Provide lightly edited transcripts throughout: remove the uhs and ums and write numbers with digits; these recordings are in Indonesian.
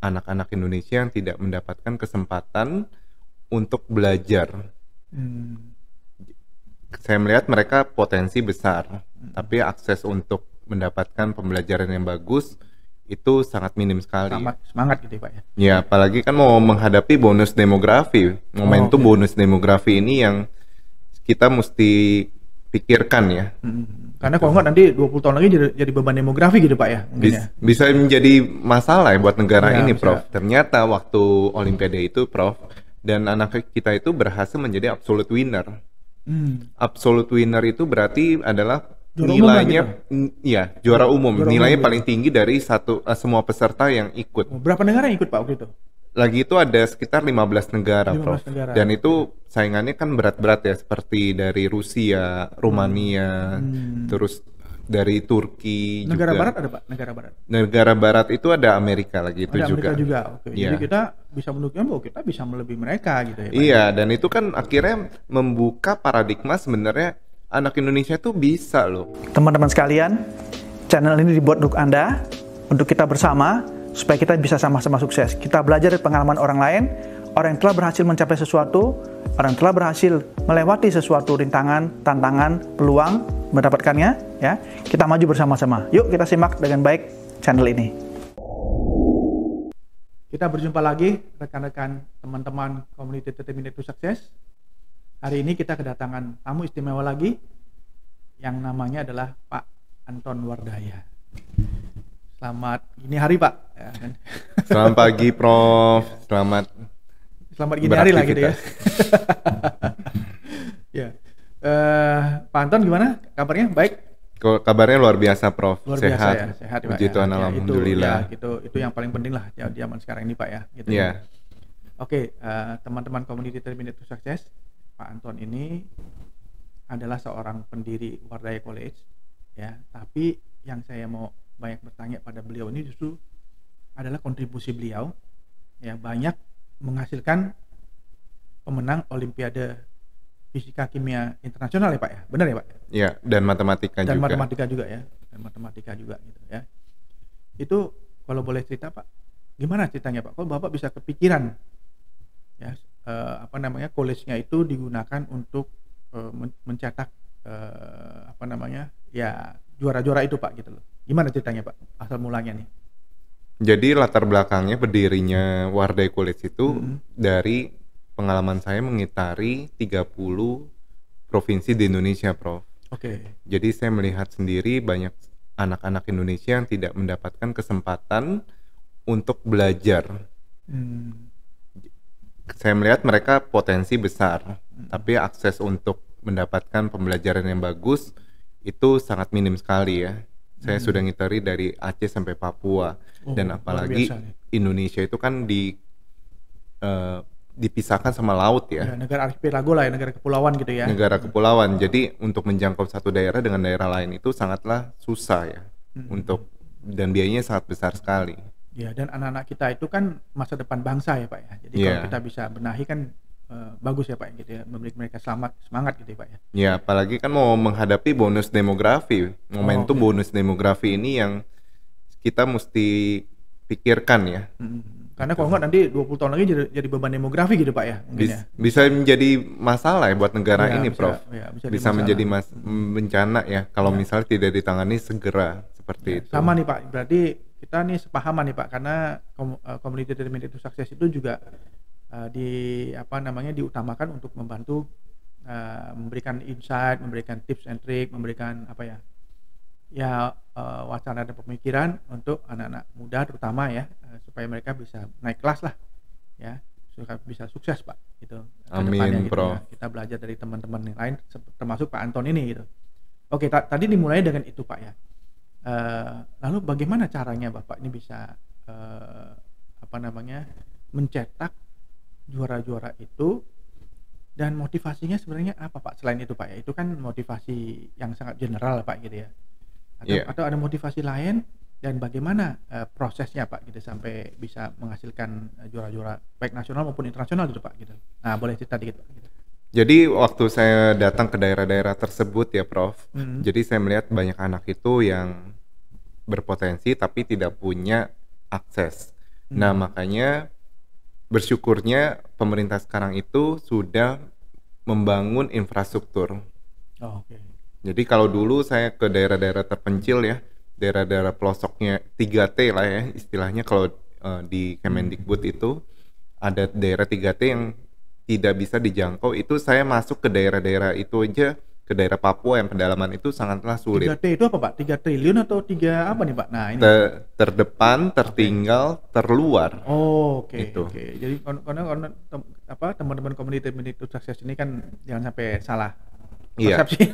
anak-anak Indonesia yang tidak mendapatkan kesempatan untuk belajar. Hmm. Saya melihat mereka potensi besar, tapi akses untuk mendapatkan pembelajaran yang bagus itu sangat minim sekali. Semangat, semangat gitu ya Pak ya. Ya, apalagi kan mau menghadapi bonus demografi. Momentum Oke. bonus demografi ini yang kita mesti pikirkan ya. Karena kalau nggak nanti 20 tahun lagi jadi beban demografi gitu Pak ya, mungkin ya. Bisa menjadi masalah ya buat negara Ya, ini, bisa. Prof. Ternyata waktu Olimpiade itu, Prof, dan anak kita itu berhasil menjadi absolute winner. Absolute winner itu berarti adalah Juara umum lah nilainya, ya juara umum, Juara nilainya umum gitu. paling tinggi dari semua peserta yang ikut. Berapa negara yang ikut Pak waktu itu? Lagi itu ada sekitar 15 negara, 15 Prof. negara. Dan itu saingannya kan berat-berat ya, seperti dari Rusia, Rumania, terus dari Turki Negara juga. Barat ada Pak? Negara Barat. Negara Barat itu ada Amerika lagi itu Ada juga. Amerika juga. Oke. Iya. Jadi kita bisa menunjukkan bahwa kita bisa melebihi mereka gitu ya Pak. Iya, dan itu kan akhirnya membuka paradigma sebenarnya anak Indonesia tuh bisa loh. Teman-teman sekalian, channel ini dibuat untuk Anda, untuk kita bersama, supaya kita bisa sama-sama sukses. Kita belajar dari pengalaman orang lain, orang yang telah berhasil mencapai sesuatu, orang yang telah berhasil melewati sesuatu rintangan, tantangan, peluang, mendapatkannya, ya. Kita maju bersama-sama. Yuk kita simak dengan baik channel ini. Kita berjumpa lagi rekan-rekan teman-teman Community 30 Minutes to Success. Hari ini kita kedatangan tamu istimewa lagi yang namanya adalah Pak Anton Wardaya. Selamat gini hari Pak. Ya, kan? Selamat pagi, Prof. Selamat gini hari lah gitu ya. beraktivitas. Ya. Pak Anton gimana kabarnya? Baik? Kabarnya luar biasa, Prof. Luar Sehat. biasa ya, sehat Pak. Puji Tuhan, Ya, alhamdulillah. itu yang paling penting lah ya, di zaman sekarang ini Pak ya. Gitu. Iya. Oke, teman-teman Community 30 Minutes to Success, Pak Anton ini adalah seorang pendiri Wardaya College, ya. Tapi yang saya mau banyak bertanya pada beliau ini justru adalah kontribusi beliau, ya, banyak menghasilkan pemenang Olimpiade Fisika Kimia Internasional ya Pak ya, benar ya Pak? Iya, dan matematika Dan juga. matematika juga ya, dan matematika juga gitu ya. Itu kalau boleh cerita Pak, gimana ceritanya Pak? Kok Bapak bisa kepikiran ya college-nya itu digunakan untuk mencetak ya juara-juara itu Pak gitu loh. Gimana ceritanya Pak? Asal mulanya nih. Jadi latar belakangnya berdirinya Wardaya College itu dari pengalaman saya mengitari 30 provinsi di Indonesia, Prof. Oke. Jadi saya melihat sendiri banyak anak-anak Indonesia yang tidak mendapatkan kesempatan untuk belajar. Saya melihat mereka potensi besar, tapi akses untuk mendapatkan pembelajaran yang bagus itu sangat minim sekali ya. Saya sudah ngitari dari Aceh sampai Papua, dan apalagi Indonesia itu kan dipisahkan sama laut ya. Negara archipelago lah ya, negara kepulauan gitu ya. Negara kepulauan. Jadi untuk menjangkau satu daerah dengan daerah lain itu sangatlah susah ya. Dan biayanya sangat besar sekali. Ya, dan anak-anak kita itu kan masa depan bangsa ya Pak ya. Jadi kalau kita bisa benahi kan bagus ya Pak gitu ya, memberi mereka semangat gitu ya Pak ya. Ya, apalagi kan mau menghadapi bonus demografi. Momentum bonus demografi ini yang kita mesti pikirkan ya. Karena kalau nggak nanti 20 tahun lagi jadi beban demografi gitu Pak ya, mungkin ya. Bisa menjadi masalah ya buat negara Ya, ini, Prof. Bisa menjadi bencana ya kalau misalnya tidak ditangani segera seperti itu. Sama nih Pak, berarti kita nih sepahaman nih Pak, karena Community 30 Minutes to Success itu juga diutamakan untuk membantu memberikan insight, memberikan tips and trick, memberikan wacana dan pemikiran untuk anak-anak muda terutama ya, supaya mereka bisa naik kelas lah ya, supaya bisa sukses Pak gitu. Amin, gitu, Prof. ya. Kita belajar dari teman-teman yang lain termasuk Pak Anton ini gitu. Oke, tadi dimulai dengan itu Pak ya. Lalu bagaimana caranya Bapak ini bisa mencetak juara-juara itu, dan motivasinya sebenarnya apa Pak selain itu Pak ya? Itu kan motivasi yang sangat general Pak gitu ya. Atau ada motivasi lain, dan bagaimana prosesnya Pak gitu sampai bisa menghasilkan juara-juara baik nasional maupun internasional gitu Pak gitu. Nah, boleh cerita dikit Pak gitu. Jadi waktu saya datang ke daerah-daerah tersebut ya Prof, jadi saya melihat banyak anak itu yang berpotensi tapi tidak punya akses. Nah, makanya bersyukurnya pemerintah sekarang itu sudah membangun infrastruktur. Oh, oke. Jadi kalau dulu saya ke daerah-daerah terpencil ya, daerah-daerah pelosoknya 3T lah ya istilahnya, kalau di Kemendikbud itu ada daerah 3T yang tidak bisa dijangkau, itu saya masuk ke daerah-daerah itu aja, ke daerah Papua yang pedalaman itu sangatlah sulit. 3T itu apa Pak? 3 triliun atau 3 apa nih Pak? Nah ini. Terdepan, tertinggal, terluar. Oh, oke. Itu. Oke. Jadi karena teman-teman komunitas sukses ini kan jangan sampai salah Iya. persepsi.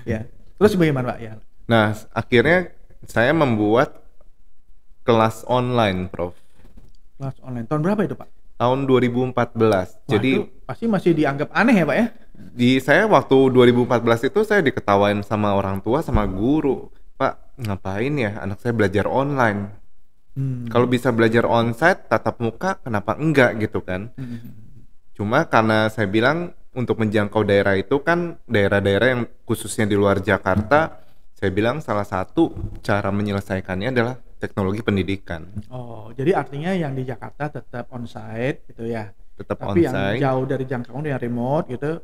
Ya. Terus bagaimana Pak? Ya. Nah, akhirnya saya membuat kelas online, Prof. Kelas online. Tahun berapa itu Pak? Tahun 2014. Wah, Jadi itu pasti masih dianggap aneh ya Pak ya? di saya waktu 2014 itu saya diketawain sama orang tua, sama guru. Pak, ngapain ya anak saya belajar online? Kalau bisa belajar onsite, tatap muka, kenapa enggak gitu kan? Cuma karena saya bilang untuk menjangkau daerah itu kan daerah-daerah yang khususnya di luar Jakarta, saya bilang salah satu cara menyelesaikannya adalah teknologi pendidikan. Oh, jadi artinya yang di Jakarta tetap onsite gitu ya. Tetap Tapi yang onsite. jauh dari jangkauan, yang remote gitu,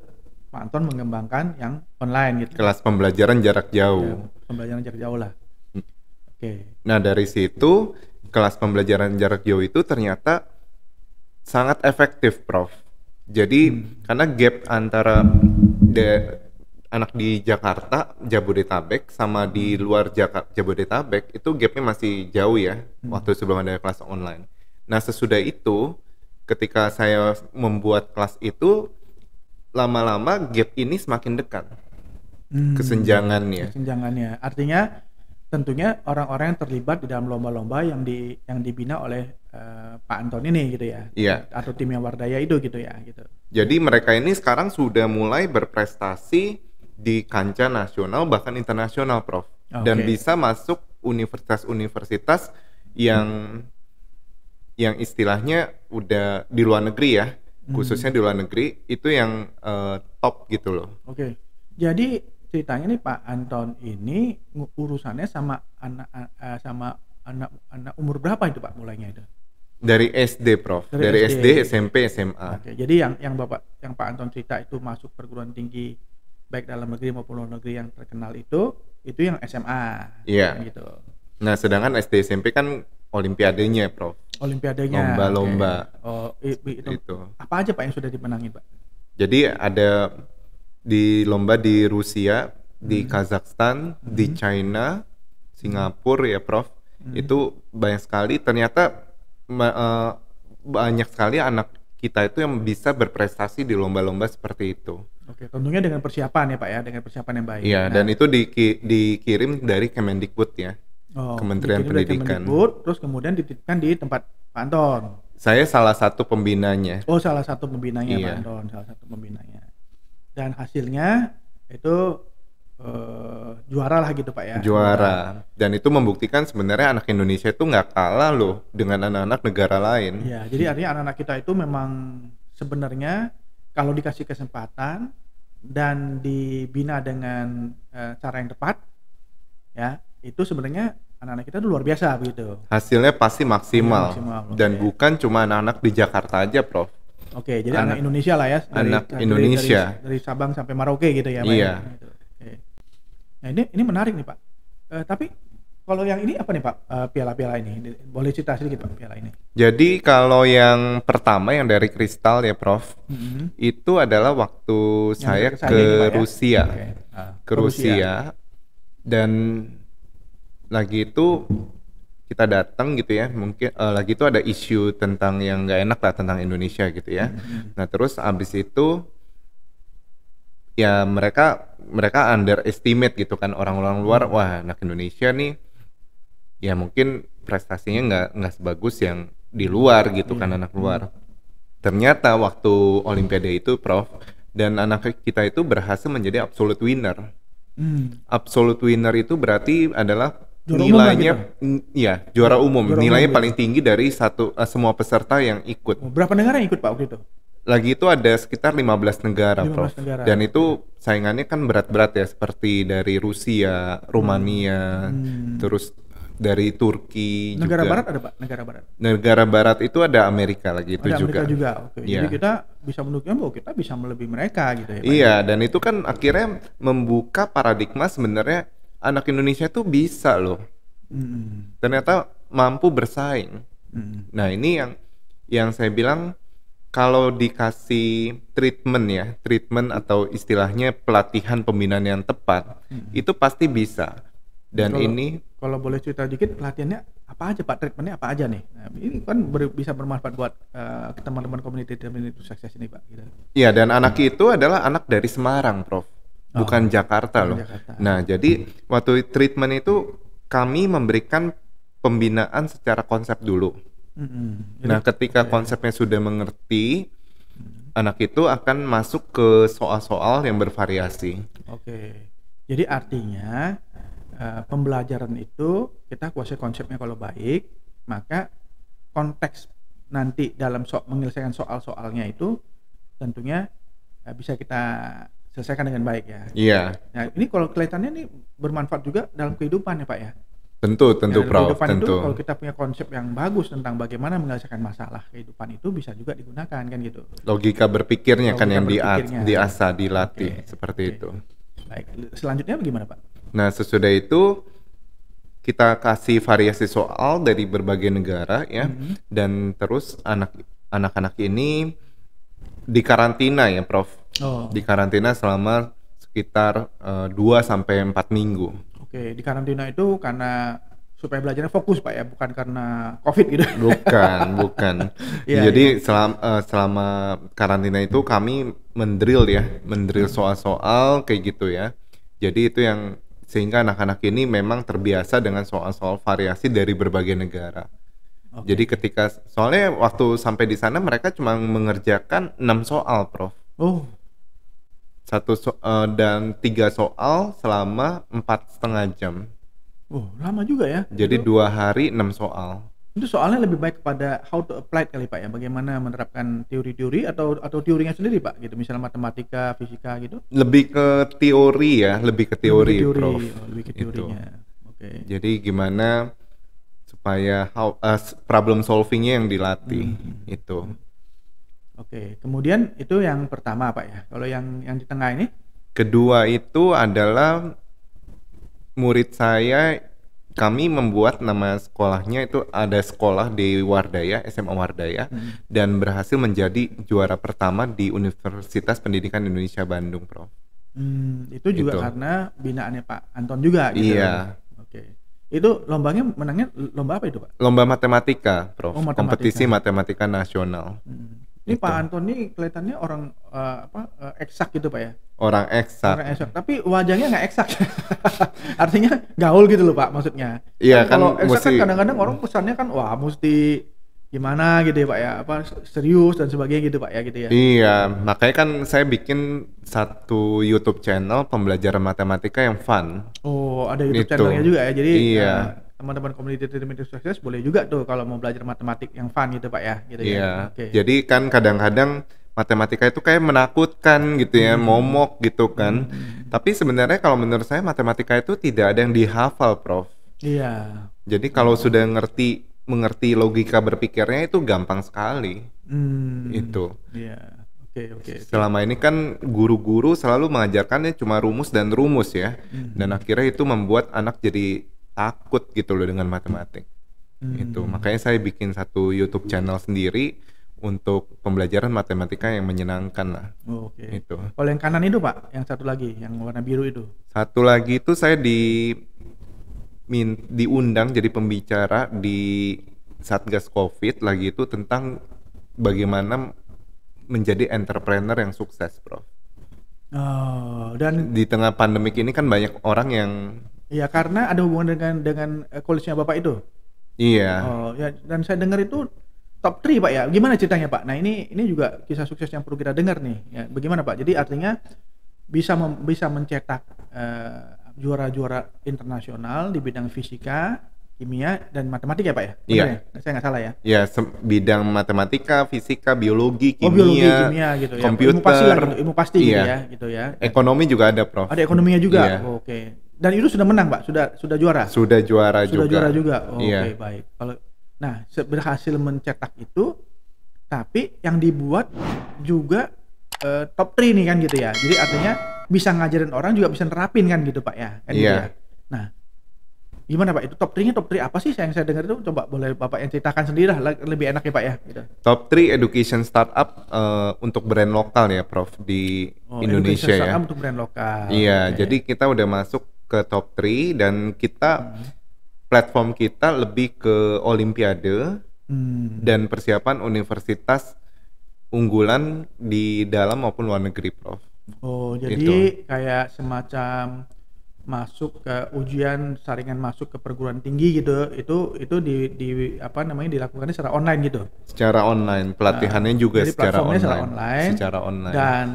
Pak Anton mengembangkan yang online gitu. Kelas pembelajaran jarak Ya, jauh. pembelajaran jarak jauh lah. Oke. Nah, dari situ kelas pembelajaran jarak jauh itu ternyata sangat efektif, Prof. Jadi karena gap antara anak di Jakarta, Jabodetabek sama di luar Jabodetabek itu gapnya masih jauh ya, waktu sebelum ada kelas online. Nah, sesudah itu ketika saya membuat kelas itu, lama-lama gap ini semakin dekat kesenjangannya. Kesenjangannya. Artinya tentunya orang-orang yang terlibat di dalam lomba-lomba yang dibina oleh Pak Anton ini gitu ya. Iya. Atau tim yang Wardaya itu gitu ya gitu. Jadi mereka ini sekarang sudah mulai berprestasi di kancah nasional bahkan internasional, Prof. Dan Oke. bisa masuk universitas-universitas yang istilahnya udah di luar negeri ya, khususnya di luar negeri itu yang top gitu loh. Oke. Jadi ceritanya nih Pak Anton ini urusannya sama anak umur berapa itu Pak mulainya itu? Dari SD, Prof. Dari SD, SMP, SMA. Oke. Jadi yang Pak Anton cerita itu masuk perguruan tinggi baik dalam negeri maupun luar negeri yang terkenal itu yang SMA. Iya. Gitu. Nah, sedangkan SD, SMP kan olimpiadenya, Prof. Olimpiadanya. Lomba-lomba. Oke. Oh, itu. Apa aja Pak yang sudah dimenangin Pak? Jadi ada di lomba di Rusia, di Kazakhstan, di China, Singapura ya, Prof. Itu banyak sekali. Ternyata banyak sekali anak kita itu yang bisa berprestasi di lomba-lomba seperti itu. Oke, tentunya dengan persiapan ya Pak ya, dengan persiapan yang baik. Iya, Nah, dan itu dikirim dari Kemendikbud ya, Kementerian dikirim dari Pendidikan. Kemendikbud, terus kemudian dititipkan di tempat Pak Anton. Saya salah satu pembinanya. Oh, salah satu pembinanya Iya. Pak Anton, salah satu pembinanya. Dan hasilnya itu juara lah gitu Pak ya. Juara. Dan itu membuktikan sebenarnya anak Indonesia itu nggak kalah loh dengan anak-anak negara lain. Iya, jadi artinya anak-anak kita itu memang sebenarnya kalau dikasih kesempatan dan dibina dengan cara yang tepat, ya itu sebenarnya anak-anak kita itu luar biasa begitu. Hasilnya pasti maksimal. Maksimal, Dan oke. bukan cuma anak-anak di Jakarta aja, Prof. Oke, jadi anak Indonesia lah ya. anak Indonesia. Dari Sabang sampai Merauke gitu ya Pak. Iya. Ya? Gitu. Oke. Nah ini menarik nih Pak. Tapi kalau yang ini apa nih Pak, piala-piala ini? Boleh cerita sedikit Pak piala ini? Jadi kalau yang pertama yang dari kristal ya, Prof. Itu adalah waktu saya dari saya ke ini, Pak, ya? Rusia. Oke. Ke Rusia. Dan lagi itu kita datang gitu ya, mungkin lagi itu ada isu tentang yang nggak enak lah tentang Indonesia gitu ya. Nah terus abis itu ya mereka underestimate gitu kan, orang-orang luar, wah anak Indonesia nih ya mungkin prestasinya nggak sebagus yang di luar gitu kan, anak luar. Ternyata waktu Olimpiade itu, Prof, dan anak kita itu berhasil menjadi absolute winner. Absolute winner itu berarti adalah Juara umum lah nilainya, iya juara umum, Juara nilainya umum paling tinggi dari semua peserta yang ikut. Berapa negara yang ikut Pak waktu itu? Lagi itu ada sekitar 15 negara, 15 Prof. negara. Dan itu saingannya kan berat-berat ya, seperti dari Rusia, Rumania, terus dari Turki Negara juga. barat ada Pak? Negara barat. Negara barat itu ada Amerika lagi itu Ada juga. Amerika juga. Oke. Iya. Jadi kita bisa menunjukkan bahwa kita bisa melebihi mereka gitu ya Pak. Iya, dan itu kan akhirnya membuka paradigma sebenarnya anak Indonesia tuh bisa loh. Ternyata mampu bersaing. Nah, ini yang saya bilang kalau dikasih treatment atau istilahnya pelatihan pembinaan yang tepat, itu pasti bisa. Dan Kalau boleh cerita dikit pelatihannya apa aja Pak, treatmentnya apa aja nih? Nah, ini kan bisa bermanfaat buat teman-teman community to success ini Pak. Gitu. Iya, dan anak itu adalah anak dari Semarang, Prof. Bukan Jakarta loh. Jakarta. Nah, jadi waktu treatment itu kami memberikan pembinaan secara konsep dulu. Nah, ketika konsepnya sudah mengerti, anak itu akan masuk ke soal-soal yang bervariasi. Oke. Jadi artinya pembelajaran itu kita kuasai konsepnya kalau baik, maka konteks nanti dalam menyelesaikan soal-soalnya itu tentunya bisa kita selesaikan dengan baik ya. Iya. Nah, ini kalau kelihatannya ini bermanfaat juga dalam kehidupan ya Pak ya. Tentu Prof, kehidupan tentu. itu kalau kita punya konsep yang bagus tentang bagaimana menyelesaikan masalah kehidupan itu bisa juga digunakan kan gitu. Logika berpikirnya kan yang berpikirnya. diasah, dilatih Oke. seperti itu. Baik, selanjutnya bagaimana Pak? Nah, sesudah itu kita kasih variasi soal dari berbagai negara ya, dan terus anak-anak ini dikarantina ya, Prof. Dikarantina selama sekitar 2 sampai 4 minggu. Oke, di karantina itu karena supaya belajarnya fokus Pak ya, bukan karena COVID gitu. Bukan. Jadi selama karantina itu kami mendrill soal-soal kayak gitu ya. Jadi itu yang sehingga anak-anak ini memang terbiasa dengan soal-soal variasi dari berbagai negara. Jadi soalnya waktu sampai di sana mereka cuma mengerjakan 6 soal, Prof. Dan 3 soal selama 4,5 jam. Lama juga ya. Jadi 2 hari 6 soal. Itu soalnya lebih baik kepada how to apply kali Pak ya, bagaimana menerapkan teori-teori atau teorinya sendiri Pak gitu, misalnya matematika, fisika gitu. Lebih ke teori ya, Prof. Lebih ke teorinya. Oke. Jadi gimana supaya problem solvingnya yang dilatih itu. Oke, kemudian itu yang pertama Pak ya. Kalau yang di tengah ini? Kedua itu adalah murid saya, kami membuat nama sekolahnya itu ada sekolah di Wardaya, SMA Wardaya, dan berhasil menjadi juara pertama di Universitas Pendidikan Indonesia Bandung, Prof. Itu juga karena binaannya Pak Anton juga gitu. Iya. Oke. Itu menangnya lomba apa itu Pak? Lomba matematika, Prof. Matematika. Kompetisi matematika nasional. Ini Pak Anton ini kelihatannya orang eksak gitu Pak ya? Orang eksak. Tapi wajahnya nggak eksak. Artinya gaul gitu loh Pak maksudnya. Iya kan, kalau eksak kan kadang-kadang orang pesannya kan wah mesti gimana gitu ya Pak ya, serius dan sebagainya gitu Pak ya gitu ya. Iya, makanya kan saya bikin satu YouTube channel pembelajaran matematika yang fun. Ada YouTube channelnya juga ya. Jadi iya. Teman-teman community to success boleh juga tuh kalau mau belajar matematik yang fun gitu Pak ya gitu iya. Ya. Okay. Jadi kan kadang-kadang matematika itu kayak menakutkan gitu ya, momok gitu kan. Tapi sebenarnya kalau menurut saya matematika itu tidak ada yang dihafal, Prof. Iya. Jadi kalau sudah mengerti logika berpikirnya itu gampang sekali. Itu. Iya. Oke. Selama ini kan guru-guru selalu mengajarkannya cuma rumus ya. Dan akhirnya itu membuat anak jadi takut gitu loh dengan matematik. Itu makanya saya bikin satu YouTube channel sendiri untuk pembelajaran matematika yang menyenangkan lah. Oke. Itu. Kalau yang kanan itu Pak, yang satu lagi yang warna biru itu. Satu lagi itu saya diundang jadi pembicara di Satgas Covid lagi itu tentang bagaimana menjadi entrepreneur yang sukses, Prof. Dan di tengah pandemik ini kan banyak orang yang iya, karena ada hubungan dengan college-nya Bapak itu. Iya. Ya, dan saya dengar itu top 3 Pak ya. Gimana ceritanya Pak? Nah, ini juga kisah sukses yang perlu kita dengar nih. Ya, bagaimana Pak? Jadi artinya bisa mencetak juara-juara internasional di bidang fisika, kimia dan matematika ya Pak ya? Benar iya. Ya? Saya nggak salah ya? Iya, bidang matematika, fisika, biologi, biologi, kimia gitu ya. Komputer, ilmu pasti iya. gitu ya. Ekonomi juga ada, Prof. Ada ekonominya juga. Iya. Oke. Dan itu sudah menang Pak, sudah juara. Sudah juara Sudah juga. juara juga. Oh, Iya. Oke, baik. Kalau berhasil mencetak itu, tapi yang dibuat juga top 3 nih kan gitu ya. Jadi artinya bisa ngajarin orang juga bisa nerapin kan gitu Pak ya. Kan gitu Iya. ya. Nah, gimana Pak? Itu top 3-nya top 3 apa sih yang saya dengar itu? Coba boleh Bapak yang ceritakan sendiri lah, lebih enak ya Pak ya. Gitu. Top 3 education startup untuk brand lokal ya Prof di Indonesia education ya. startup untuk brand lokal. Iya, Oke. jadi kita udah masuk ke top 3 dan kita platform kita lebih ke olimpiade dan persiapan universitas unggulan di dalam maupun luar negeri, Prof. Oh, jadi Itu. kayak semacam masuk ke ujian saringan masuk ke perguruan tinggi gitu. Itu di apa namanya dilakukannya secara online gitu. Secara online, pelatihannya juga Jadi secara platformnya online. Secara online. Dan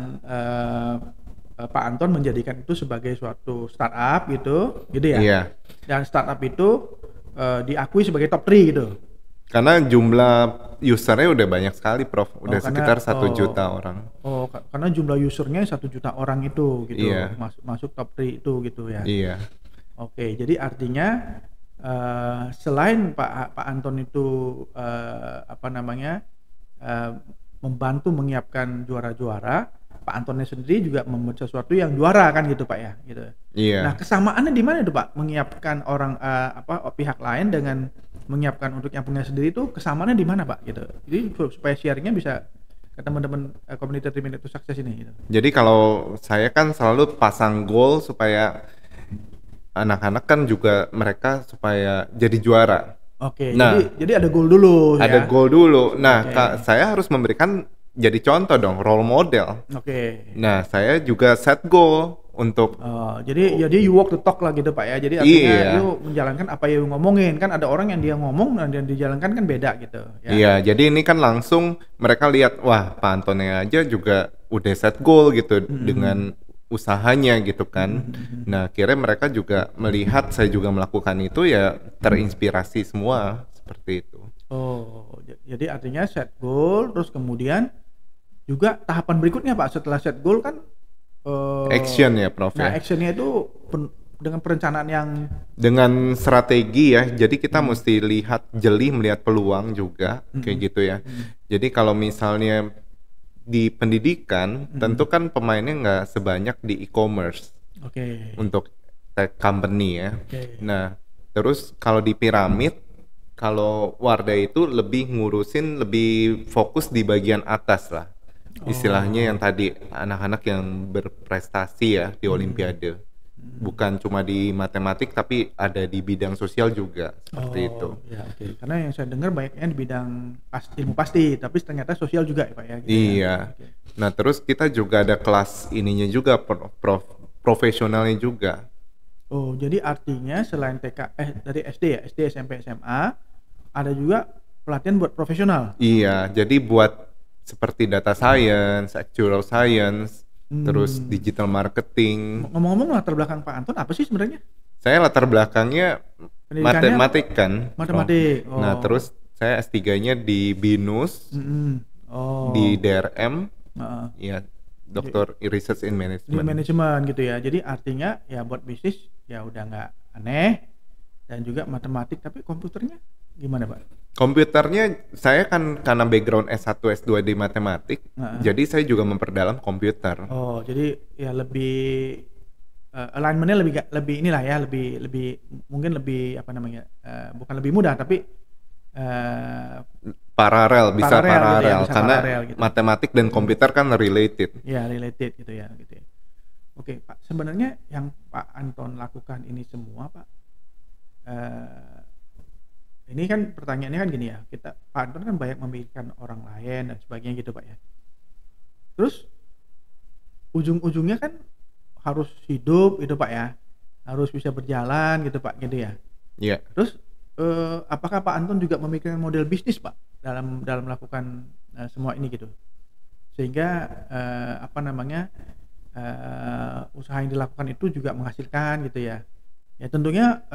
Pak Anton menjadikan itu sebagai suatu startup gitu ya. Iya. Dan startup itu diakui sebagai top 3 gitu. Karena jumlah usernya udah banyak sekali, Prof. Udah sekitar 1 juta orang. Oh, karena jumlah usernya 1 juta orang itu gitu. Iya. Masuk top 3 itu gitu ya. Iya. Oke, jadi artinya selain Pak Anton itu apa namanya membantu menyiapkan juara-juara, Pak Antonnya sendiri juga membuat sesuatu yang juara kan gitu Pak ya, gitu. Iya. Nah kesamaannya di mana itu Pak? Menyiapkan orang pihak lain dengan menyiapkan untuk yang punya sendiri itu kesamaannya di mana Pak? Gitu. Jadi supaya sharingnya bisa ke teman-teman community 3 Minutes to Success ini. Gitu. Jadi kalau saya kan selalu pasang goal supaya anak-anak kan juga mereka supaya jadi juara. Oke, Nah, jadi ada goal dulu ada ya. goal dulu. Nah, Oke. saya harus memberikan jadi contoh dong, role model. Oke. Nah, saya juga set goal untuk Jadi you walk the talk lah gitu Pak ya. Jadi artinya Iya. you menjalankan apa yang you ngomongin. Kan ada orang yang dia ngomong dan yang dijalankan kan beda gitu ya. Iya, jadi ini kan langsung mereka lihat, wah Pak Antonnya aja juga udah set goal gitu dengan usahanya gitu kan. Nah, akhirnya mereka juga melihat saya juga melakukan itu ya terinspirasi semua seperti itu. Oh, jadi artinya set goal terus kemudian juga tahapan berikutnya Pak setelah set goal kan Action ya, Prof Nah, ya. actionnya itu dengan perencanaan yang Dengan strategi ya, jadi kita mesti lihat jeli, melihat peluang juga kayak gitu ya. Jadi kalau misalnya di pendidikan, tentu kan pemainnya nggak sebanyak di e-commerce oke. untuk tech company ya. Oke. Nah, terus kalau di piramid, kalau Wardah itu lebih ngurusin, lebih fokus di bagian atas lah. Istilahnya yang tadi anak-anak yang berprestasi ya di Olimpiade. Bukan cuma di matematik tapi ada di bidang sosial juga seperti itu. Ya, oke. Karena yang saya dengar banyaknya di bidang ilmu pasti, tapi ternyata sosial juga ya Pak ya. Gitu ya. Iya. Oke. Nah, terus kita juga ada kelas ininya juga, profesionalnya juga. Oh, jadi artinya selain dari SD ya, SD, SMP, SMA, ada juga pelatihan buat profesional. Iya, jadi buat seperti data science, actuarial science, terus digital marketing. Ngomong-ngomong latar belakang Pak Anton apa sih sebenarnya? Saya latar belakangnya Pendidikannya matematik kan. matematik. Oh. Nah, terus saya S3-nya di BINUS, Oh. di DRM, Heeh. ya, Doktor Research in Di Management. manajemen gitu ya. Jadi artinya ya buat bisnis ya udah nggak aneh dan juga matematik, tapi komputernya gimana Pak? Komputernya saya kan karena background S1, S2 di matematik, jadi saya juga memperdalam komputer. Oh, jadi ya lebih alignmentnya lebih inilah ya, lebih mungkin lebih apa namanya? Bukan lebih mudah tapi Paralel, bisa Paralel gitu ya, paralel, bisa karena paralel gitu. matematik dan komputer kan related. ya related gitu ya gitu ya. Oke, Pak, sebenarnya yang Pak Anton lakukan ini semua, Pak, ini kan pertanyaannya kan gini ya, Pak Anton kan banyak memikirkan orang lain dan sebagainya gitu Pak ya. Terus ujung-ujungnya kan harus hidup gitu Pak ya, harus bisa berjalan gitu Pak gitu ya. Iya. Terus apakah Pak Anton juga memikirkan model bisnis Pak dalam melakukan semua ini gitu, sehingga apa namanya usaha yang dilakukan itu juga menghasilkan gitu ya. Ya tentunya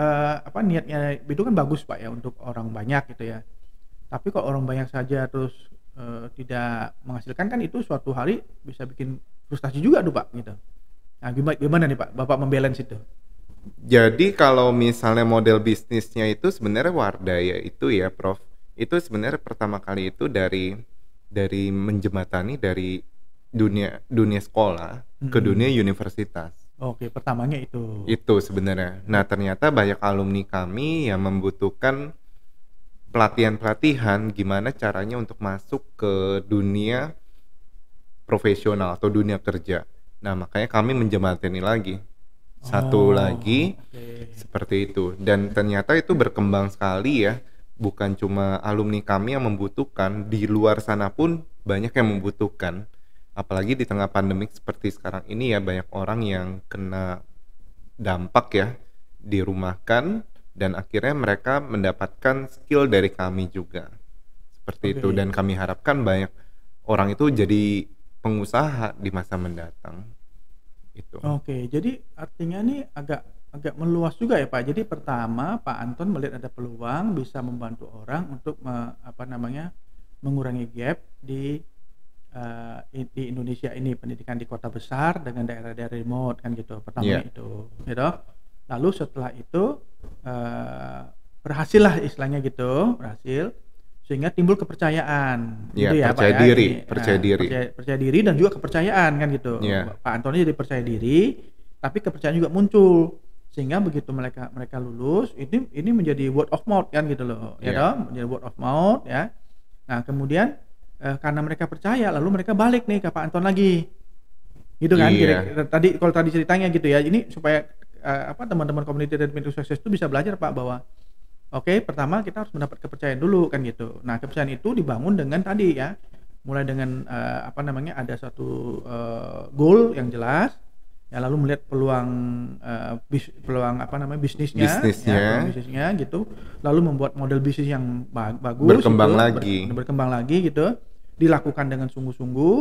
apa niatnya itu kan bagus Pak ya untuk orang banyak gitu ya. Tapi kalau orang banyak saja terus tidak menghasilkan kan itu suatu hari bisa bikin frustasi juga tuh Pak gitu. Nah gimana nih Pak Bapak membalance itu? Jadi kalau misalnya model bisnisnya itu sebenarnya Wardaya itu ya Prof, itu sebenarnya pertama kali itu dari menjembatani dari dunia dunia sekolah ke dunia universitas. Oke, pertamanya itu. Itu sebenarnya. Nah, ternyata banyak alumni kami yang membutuhkan pelatihan-pelatihan gimana caranya untuk masuk ke dunia profesional atau dunia kerja. Nah, makanya kami menjembatani lagi. Satu lagi Oke. seperti itu. Dan ternyata itu berkembang sekali ya. Bukan cuma alumni kami yang membutuhkan, di luar sana pun banyak yang membutuhkan. Apalagi di tengah pandemik seperti sekarang ini ya, banyak orang yang kena dampak ya, dirumahkan, dan akhirnya mereka mendapatkan skill dari kami juga. Seperti itu. Oke. Dan kami harapkan banyak orang itu jadi pengusaha di masa mendatang. Itu. Oke, jadi artinya nih agak meluas juga ya Pak. Jadi pertama Pak Anton melihat ada peluang bisa membantu orang untuk mengurangi gap di Indonesia ini, pendidikan di kota besar dengan daerah-daerah remote kan gitu. Pertamanya Iya. itu, gitu. Lalu setelah itu berhasil lah istilahnya gitu, berhasil sehingga timbul kepercayaan Iya, gitu ya Pak percaya ya. diri, Ini, percaya diri. percaya diri dan juga kepercayaan kan gitu. Iya. Pak Antoni jadi percaya diri, tapi kepercayaan juga muncul sehingga begitu mereka lulus ini menjadi word of mouth kan gitu loh, ya Iya. toh, menjadi word of mouth ya. Nah kemudian karena mereka percaya lalu mereka balik nih ke Pak Anton lagi, gitu kan? Iya. Kalau tadi ceritanya gitu ya, ini supaya teman-teman community Redmi Sukses itu bisa belajar Pak bahwa oke, pertama kita harus mendapat kepercayaan dulu kan gitu. Nah, kepercayaan itu dibangun dengan tadi ya, mulai dengan ada suatu goal yang jelas, ya lalu melihat peluang bisnisnya, Bisnisnya. ya, peluang bisnisnya gitu, lalu membuat model bisnis yang bagus, Berkembang gitu, lagi. berkembang lagi gitu, dilakukan dengan sungguh-sungguh,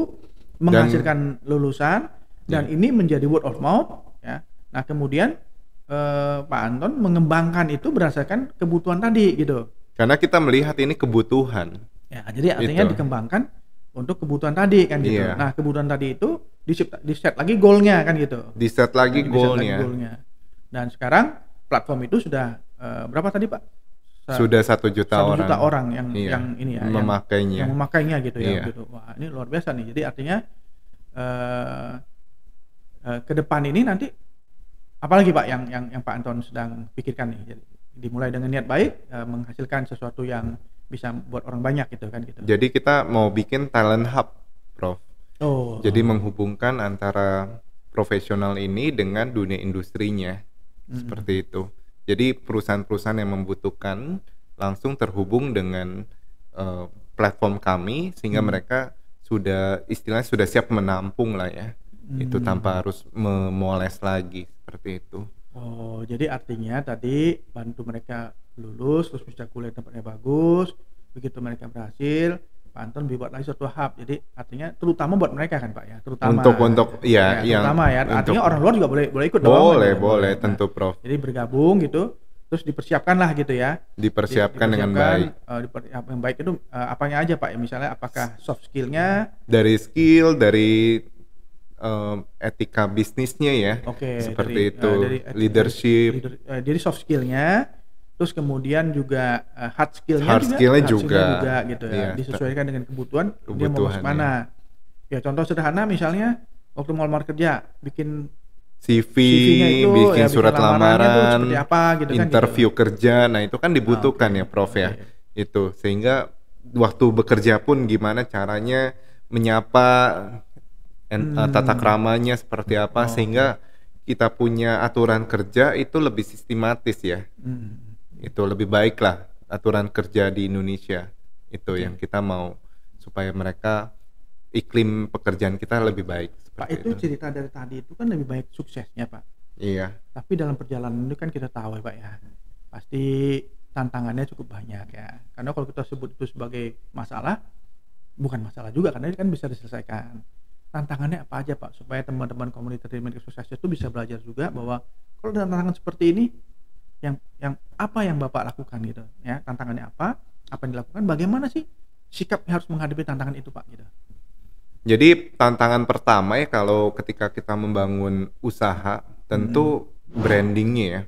menghasilkan lulusan, dan ini menjadi word of mouth, ya. Nah, kemudian Pak Anton mengembangkan itu berdasarkan kebutuhan tadi gitu. Karena kita melihat ini kebutuhan. Ya, jadi artinya Itu. dikembangkan untuk kebutuhan tadi kan gitu. Iya. Nah, kebutuhan tadi itu di set lagi goalnya kan gitu. Di set lagi Di set lagi goalnya. goalnya. Dan sekarang platform itu sudah berapa tadi Pak? Sudah 1 juta 1 orang. juta orang yang Iya, ini ya, memakainya. yang memakainya gitu ya. Iya. Gitu. Wah, ini luar biasa nih. Jadi artinya ke depan ini nanti apalagi Pak yang Pak Anton sedang pikirkan nih? Jadi, dimulai dengan niat baik, menghasilkan sesuatu yang bisa buat orang banyak gitu kan gitu. Jadi kita mau bikin talent hub, Prof. Oh. Jadi menghubungkan antara profesional ini dengan dunia industrinya. Seperti itu. Jadi perusahaan-perusahaan yang membutuhkan langsung terhubung dengan platform kami sehingga mereka istilahnya sudah siap menampung lah ya. Itu tanpa harus memoles lagi seperti itu. Oh, jadi artinya tadi bantu mereka lulus terus bisa kuliah tempatnya bagus. Begitu mereka berhasil, Pak Anton buat lagi suatu hub. Jadi artinya terutama buat mereka kan Pak ya, terutama Untuk ya, yang terutama ya. Artinya orang luar juga boleh ikut dong. boleh Nah, tentu Prof. jadi bergabung gitu, terus dipersiapkan lah gitu ya. Dipersiapkan dengan baik. Yang baik itu apanya aja Pak? Misalnya apakah soft skillnya? Dari skill, dari etika bisnisnya ya. Oke. Seperti itu. Dari Leadership. Dari soft skillnya, terus kemudian juga hard skillnya juga gitu ya. Iya, Disesuaikan dengan kebutuhan dia mau masuk kebutuhannya. mana. Ya contoh sederhana misalnya waktu mau lamar kerja bikin CV, CV-nya itu, bikin ya, surat bikin lamarannya tuh lamaran, seperti apa gitu kan, interview kerja. Nah, itu kan dibutuhkan Oke, ya, Prof ya. oke. Itu sehingga waktu bekerja pun gimana caranya menyapa, tata keramanya seperti apa sehingga kita punya aturan kerja itu lebih sistematis ya. Itu lebih baik lah aturan kerja di Indonesia. Itu yang kita mau supaya mereka iklim pekerjaan kita lebih baik. Pak, seperti itu cerita dari tadi itu kan lebih baik suksesnya Pak. Iya. Tapi dalam perjalanan itu kan kita tahu ya Pak ya, pasti tantangannya cukup banyak ya. Karena kalau kita sebut itu sebagai masalah, bukan masalah juga karena ini kan bisa diselesaikan. Tantangannya apa aja Pak, supaya teman-teman komunitas Redmi Sukses itu bisa belajar juga bahwa kalau ada tantangan seperti ini, yang apa yang Bapak lakukan gitu ya, tantangannya apa yang dilakukan, bagaimana sih sikap yang harus menghadapi tantangan itu Pak gitu. Jadi tantangan pertama ya kalau ketika kita membangun usaha tentu brandingnya ya.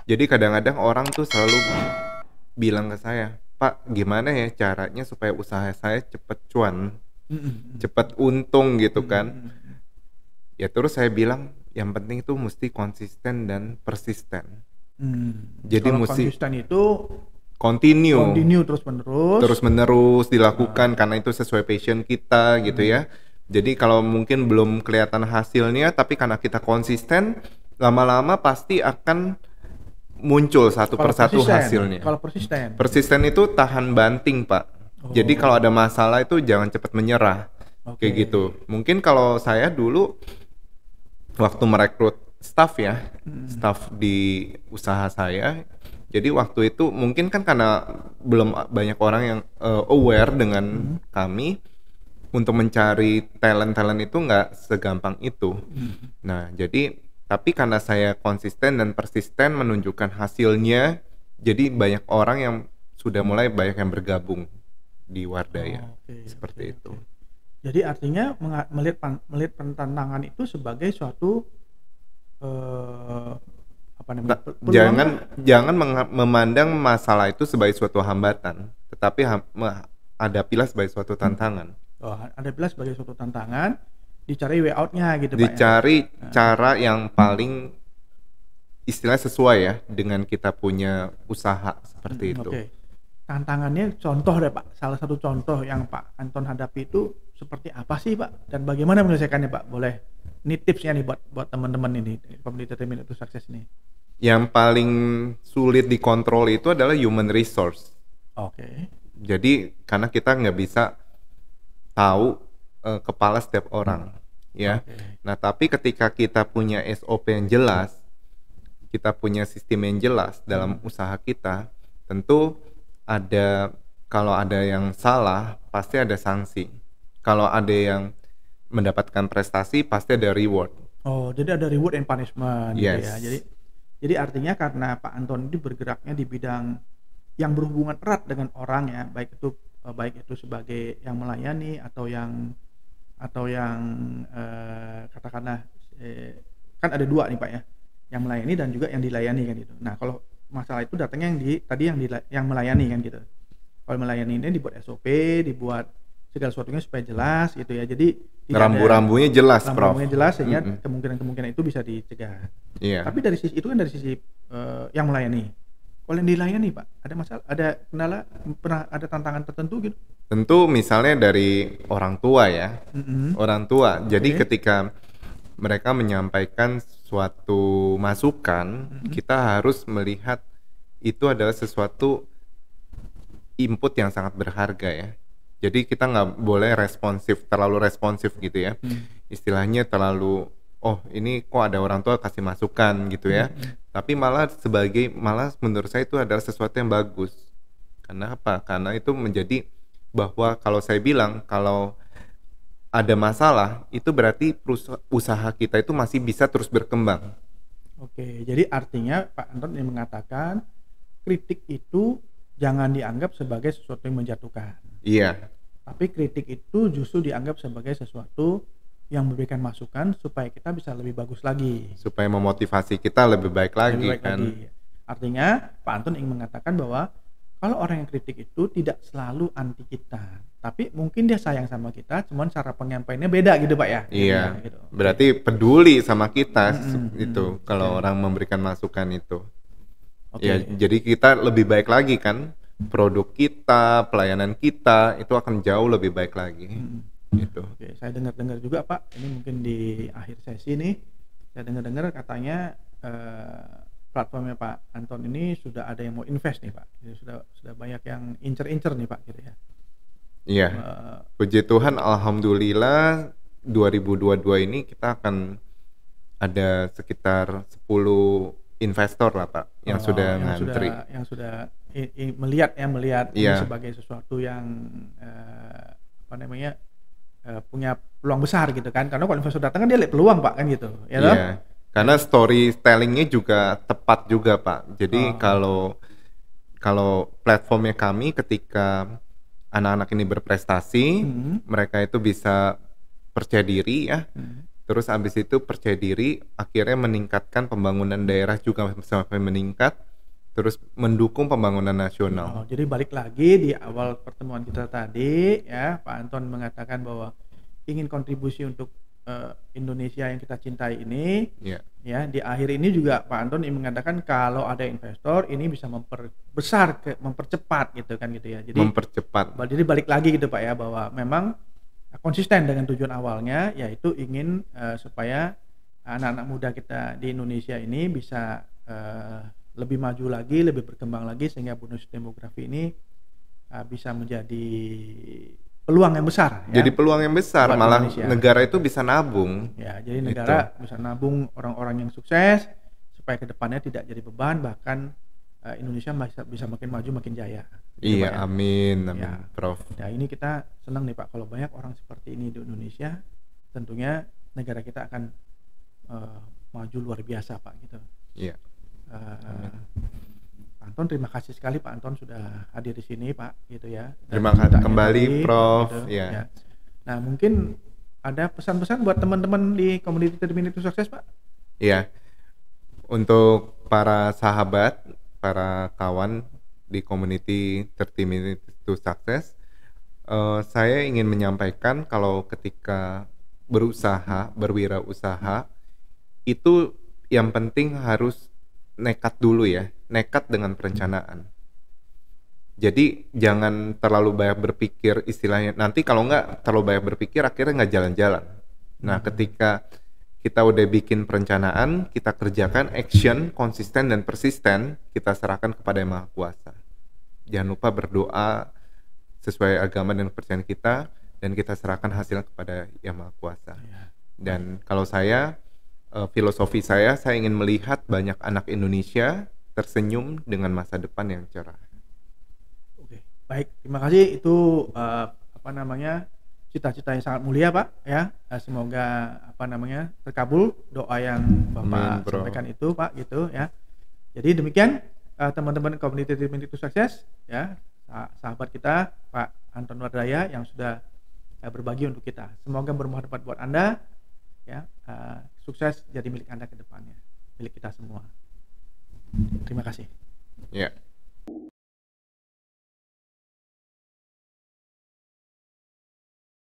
Jadi kadang-kadang orang tuh selalu bilang ke saya, Pak, gimana ya caranya supaya usaha saya cepet cuan, cepet untung gitu kan. Ya terus saya bilang, yang penting itu mesti konsisten dan persisten. Jadi Kalau mesti konsisten itu continue terus menerus dilakukan karena itu sesuai passion kita gitu ya. Jadi kalau mungkin belum kelihatan hasilnya, tapi karena kita konsisten, lama-lama pasti akan muncul satu kalau persatu persisten, hasilnya. Kalau persisten. Persisten itu tahan banting, Pak. Jadi kalau ada masalah itu jangan cepat menyerah. Kayak gitu. Mungkin kalau saya dulu waktu merekrut staff ya, staff di usaha saya. Jadi waktu itu mungkin kan karena belum banyak orang yang aware dengan kami, untuk mencari talent itu nggak segampang itu. Nah, jadi tapi karena saya konsisten dan persisten menunjukkan hasilnya, jadi banyak orang yang sudah mulai banyak yang bergabung di Wardaya. Seperti itu. Jadi artinya melihat tantangan itu sebagai suatu apa namanya? Jangan memandang masalah itu sebagai suatu hambatan, tetapi hadapilah sebagai suatu tantangan. Ada jelas sebagai suatu tantangan, dicari way out-nya gitu, dicari Pak ya? Cara yang paling istilah sesuai ya dengan kita punya usaha seperti itu. Tantangannya contoh deh Pak, salah satu contoh yang Pak Anton hadapi itu seperti apa sih Pak, dan bagaimana menyelesaikannya Pak? Boleh, ini tipsnya nih buat teman-teman ini Community Determined to Success nih. Yang paling sulit dikontrol itu adalah human resource. Jadi karena kita nggak bisa tahu kepala setiap orang ya. Nah tapi ketika kita punya SOP yang jelas, kita punya sistem yang jelas dalam usaha kita, tentu kalau ada yang salah pasti ada sanksi. Kalau ada yang mendapatkan prestasi pasti ada reward. Jadi ada reward and punishment. Yes. Gitu ya. Jadi artinya karena Pak Anton ini bergeraknya di bidang yang berhubungan erat dengan orang ya, baik itu sebagai yang melayani atau yang katakanlah kan ada dua nih Pak ya, yang melayani dan juga yang dilayani kan gitu. Nah kalau masalah itu datangnya yang melayani kan gitu. Kalau melayani ini dibuat SOP, dibuat segala sesuatunya supaya jelas gitu ya. Jadi rambu-rambunya jelas, Prof. Rambu-rambunya jelas sehingga kemungkinan itu bisa dicegah. Iya. Tapi dari sisi itu kan dari sisi yang melayani. Kalau yang dilayani Pak, ada masalah, ada kendala, pernah ada tantangan tertentu gitu? Tentu misalnya dari orang tua ya, orang tua. Jadi ketika mereka menyampaikan suatu masukan, kita harus melihat itu adalah sesuatu input yang sangat berharga ya. Jadi kita nggak boleh terlalu responsif gitu ya. Istilahnya terlalu, ini kok ada orang tua kasih masukan gitu ya. Tapi malah menurut saya itu adalah sesuatu yang bagus. Karena apa? Karena itu menjadi bahwa kalau saya bilang kalau ada masalah itu berarti usaha kita itu masih bisa terus berkembang. Jadi artinya Pak Anton yang mengatakan kritik itu jangan dianggap sebagai sesuatu yang menjatuhkan. Iya. Tapi kritik itu justru dianggap sebagai sesuatu yang memberikan masukan supaya kita bisa lebih bagus lagi. Supaya memotivasi kita lebih baik lagi. Artinya Pak Anton ingin mengatakan bahwa kalau orang yang kritik itu tidak selalu anti kita, tapi mungkin dia sayang sama kita, cuman cara penyampaiannya beda gitu Pak ya. Iya. Gitu. Berarti peduli sama kita itu kalau orang memberikan masukan itu. Ya, jadi kita lebih baik lagi kan. Produk kita, pelayanan kita itu akan jauh lebih baik lagi. Gitu. Saya dengar juga Pak, ini mungkin di akhir sesi nih, saya dengar katanya platformnya Pak Anton ini sudah ada yang mau invest nih Pak. Jadi sudah banyak yang incer nih Pak gitu ya. Iya. Puji Tuhan, alhamdulillah 2022 ini kita akan ada sekitar 10 investor lah Pak yang sudah ngantri. Yang sudah melihat ini sebagai sesuatu yang punya peluang besar gitu kan, karena kalau investor datang kan dia lihat peluang Pak kan gitu ya. Iya. Karena storytellingnya juga tepat juga Pak. Jadi kalau platformnya kami ketika anak-anak ini berprestasi, mereka itu bisa percaya diri ya. Terus abis itu percaya diri, akhirnya meningkatkan pembangunan daerah juga sampai meningkat, terus mendukung pembangunan nasional. Jadi balik lagi di awal pertemuan kita tadi ya, Pak Anton mengatakan bahwa ingin kontribusi untuk Indonesia yang kita cintai ini. Iya. Ya, di akhir ini juga Pak Anton mengatakan kalau ada investor ini bisa mempercepat gitu kan gitu ya. Jadi Mempercepat. Jadi balik lagi gitu Pak ya, bahwa memang konsisten dengan tujuan awalnya, yaitu ingin supaya anak-anak muda kita di Indonesia ini bisa lebih maju lagi, lebih berkembang lagi, sehingga bonus demografi ini bisa menjadi peluang yang besar. Jadi peluang yang besar, buat malah Indonesia. negara itu bisa nabung. Ya, jadi negara bisa nabung orang-orang yang sukses supaya kedepannya tidak jadi beban, bahkan Indonesia bisa makin maju, makin jaya. Gitu, Iya, Pak, ya. amin, Ya. Prof. Nah, ini kita senang nih Pak, kalau banyak orang seperti ini di Indonesia, tentunya negara kita akan maju luar biasa Pak gitu. Iya. Pak Anton, terima kasih sekali Pak Anton sudah hadir di sini Pak gitu ya. Terima kasih kembali Prof. Gitu, Ya. ya. Nah, mungkin ada pesan-pesan buat teman-teman di Community 30 Minutes to Success Pak? Iya. Untuk para sahabat, para kawan di community 30 Minutes to Success, saya ingin menyampaikan kalau ketika berusaha, berwirausaha, itu yang penting harus nekat dulu ya, nekat dengan perencanaan. Jadi jangan terlalu banyak berpikir, istilahnya nanti kalau nggak terlalu banyak berpikir akhirnya nggak jalan-jalan. Nah, ketika kita udah bikin perencanaan, kita kerjakan, action, konsisten dan persisten, kita serahkan kepada Yang Maha Kuasa. Jangan lupa berdoa sesuai agama dan kepercayaan kita, dan kita serahkan hasilnya kepada Yang Maha Kuasa. Dan kalau saya, filosofi saya ingin melihat banyak anak Indonesia tersenyum dengan masa depan yang cerah. Oke, baik, terima kasih. Itu cita-cita yang sangat mulia Pak ya. Semoga terkabul doa yang Bapak sampaikan itu Pak gitu ya. Jadi demikian teman-teman Community 30 Minutes to Success ya, sahabat kita Pak Anton Wardaya yang sudah berbagi untuk kita. Semoga bermanfaat buat Anda ya. Sukses jadi milik Anda ke depannya, milik kita semua. Terima kasih. Ya.